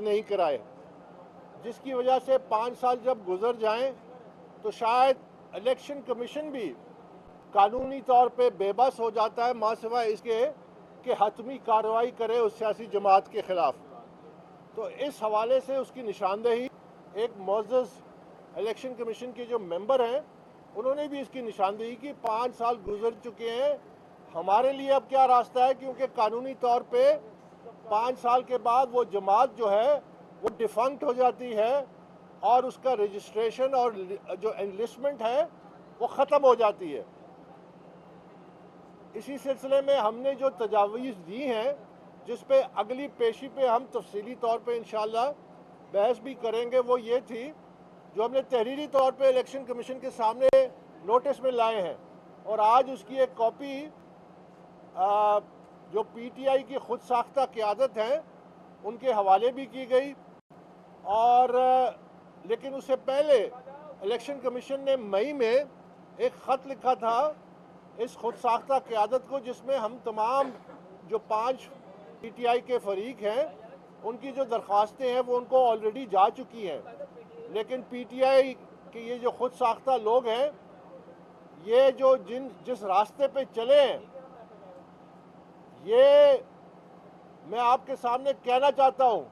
نہیں کرائے، جس کی وجہ سے 5 سال جب گزر جائیں تو شاید الیکشن کمیشن بھی قانونی طور پہ بے بس ہو جاتا ہے، ماں سوائے اس کے کہ حتمی کارروائی کرے اس سیاسی جماعت کے خلاف۔ تو اس حوالے سے اس کی نشاندہی ایک معزز الیکشن کمیشن کے جو ممبر ہیں انہوں نے بھی اس کی نشاندہی کی۔ 5 سال گزر چکے ہیں، ہمارے لیے اب کیا راستہ ہے، کیونکہ قانونی طور پہ 5 سال کے بعد وہ جماعت جو ہے وہ ڈیفنکٹ ہو جاتی ہے اور اس کا رجسٹریشن اور جو انلسٹمنٹ ہے وہ ختم ہو جاتی ہے۔ اسی سلسلے میں ہم نے جو تجاویز دی ہیں، جس پہ اگلی پیشی پہ ہم تفصیلی طور پہ انشاءاللہ بحث بھی کریں گے، وہ یہ تھی جو ہم نے تحریری طور پہ الیکشن کمیشن کے سامنے نوٹس میں لائے ہیں، اور آج اس کی ایک کاپی جو پی ٹی آئی کی خود ساختہ قیادت ہیں ان کے حوالے بھی کی گئی، اور لیکن اس سے پہلے الیکشن کمیشن نے مئی میں ایک خط لکھا تھا اس خود ساختہ قیادت کو، جس میں ہم تمام جو 5 پی ٹی آئی کے فریق ہیں ان کی جو درخواستیں ہیں وہ ان کو آلریڈی جا چکی ہیں، لیکن پی ٹی آئی کے یہ جو خود ساختہ لوگ ہیں یہ جو جس راستے پہ چلے ہیں، یہ میں آپ کے سامنے کہنا چاہتا ہوں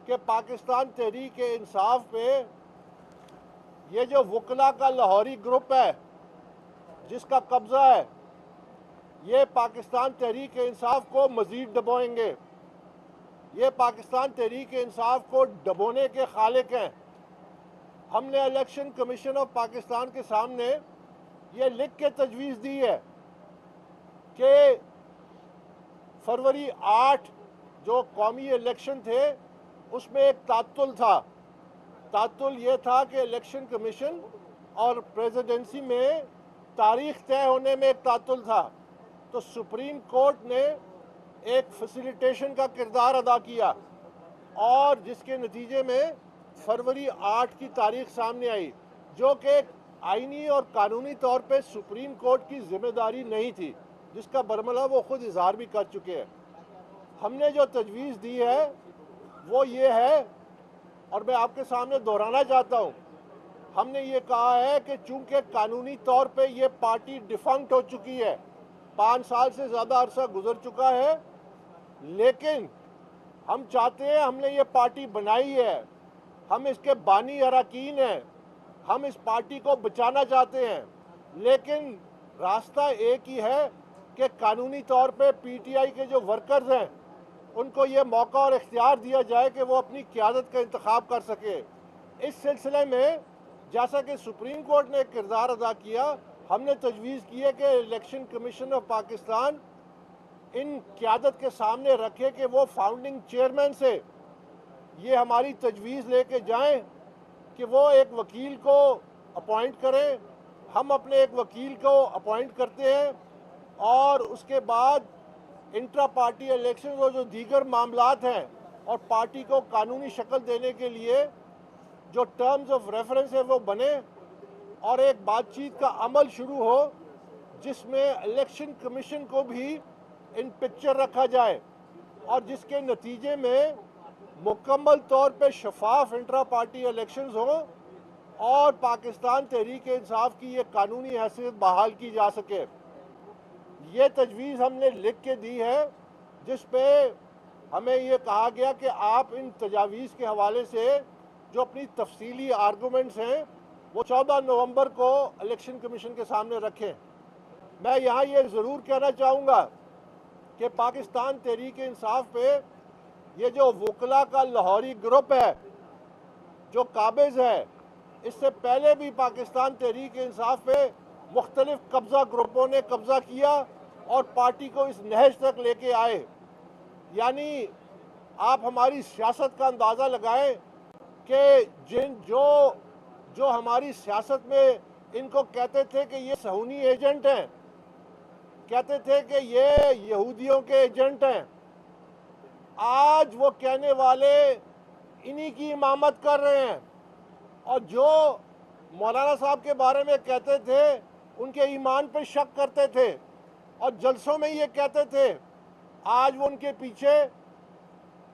کہ پاکستان تحریک انصاف پہ یہ جو وکلا کا لاہوری گروپ ہے جس کا قبضہ ہے، یہ پاکستان تحریک انصاف کو مزید ڈبوئیں گے، یہ پاکستان تحریک انصاف کو ڈبونے کے خالق ہیں۔ ہم نے الیکشن کمیشن آف پاکستان کے سامنے یہ لکھ کے تجویز دی ہے کہ فروری 8 جو قومی الیکشن تھے اس میں ایک تعطل تھا۔ تعطل یہ تھا کہ الیکشن کمیشن اور پریزیڈنسی میں تاریخ طے ہونے میں ایک تعطل تھا، تو سپریم کورٹ نے ایک فیسیلیٹیشن کا کردار ادا کیا، اور جس کے نتیجے میں فروری 8 کی تاریخ سامنے آئی، جو کہ آئینی اور قانونی طور پہ سپریم کورٹ کی ذمہ داری نہیں تھی، جس کا برملا وہ خود اظہار بھی کر چکے ہیں۔ ہم نے جو تجویز دی ہے وہ یہ ہے، اور میں آپ کے سامنے دہرانا چاہتا ہوں، ہم نے یہ کہا ہے کہ چونکہ قانونی طور پہ یہ پارٹی ڈیفنکٹ ہو چکی ہے، 5 سال سے زیادہ عرصہ گزر چکا ہے، لیکن ہم چاہتے ہیں، ہم نے یہ پارٹی بنائی ہے، ہم اس کے بانی اراکین ہیں، ہم اس پارٹی کو بچانا چاہتے ہیں، لیکن راستہ ایک ہی ہے کہ قانونی طور پہ پی ٹی آئی کے جو ورکرز ہیں ان کو یہ موقع اور اختیار دیا جائے کہ وہ اپنی قیادت کا انتخاب کر سکے۔ اس سلسلے میں جیسا کہ سپریم کورٹ نے ایک کردار ادا کیا، ہم نے تجویز کی ہے کہ الیکشن کمیشن آف پاکستان ان قیادت کے سامنے رکھے کہ وہ فاؤنڈنگ چیئرمین سے یہ ہماری تجویز لے کے جائیں کہ وہ ایک وکیل کو اپوائنٹ کریں، ہم اپنے ایک وکیل کو اپوائنٹ کرتے ہیں، اور اس کے بعد انٹرا پارٹی الیکشن اور جو دیگر معاملات ہیں اور پارٹی کو قانونی شکل دینے کے لیے جو ٹرمز آف ریفرنس ہے وہ بنے، اور ایک بات چیت کا عمل شروع ہو جس میں الیکشن کمیشن کو بھی ان پکچر رکھا جائے، اور جس کے نتیجے میں مکمل طور پہ شفاف انٹرا پارٹی الیکشنز ہوں اور پاکستان تحریک انصاف کی یہ قانونی حیثیت بحال کی جا سکے۔ یہ تجویز ہم نے لکھ کے دی ہے، جس پہ ہمیں یہ کہا گیا کہ آپ ان تجاویز کے حوالے سے جو اپنی تفصیلی آرگومنٹس ہیں وہ 14 نومبر کو الیکشن کمیشن کے سامنے رکھیں۔ میں یہاں یہ ضرور کہنا چاہوں گا کہ پاکستان تحریک انصاف پہ یہ جو وکلا کا لاہوری گروپ ہے جو قابض ہے، اس سے پہلے بھی پاکستان تحریک انصاف پہ مختلف قبضہ گروپوں نے قبضہ کیا اور پارٹی کو اس نہج تک لے کے آئے۔ یعنی آپ ہماری سیاست کا اندازہ لگائیں کہ جو ہماری سیاست میں ان کو کہتے تھے کہ یہ صہیونی ایجنٹ ہیں، کہتے تھے کہ یہ یہودیوں کے ایجنٹ ہیں، آج وہ کہنے والے انہی کی امامت کر رہے ہیں، اور جو مولانا صاحب کے بارے میں کہتے تھے ان کے ایمان پہ شک کرتے تھے اور جلسوں میں یہ کہتے تھے، آج وہ ان کے پیچھے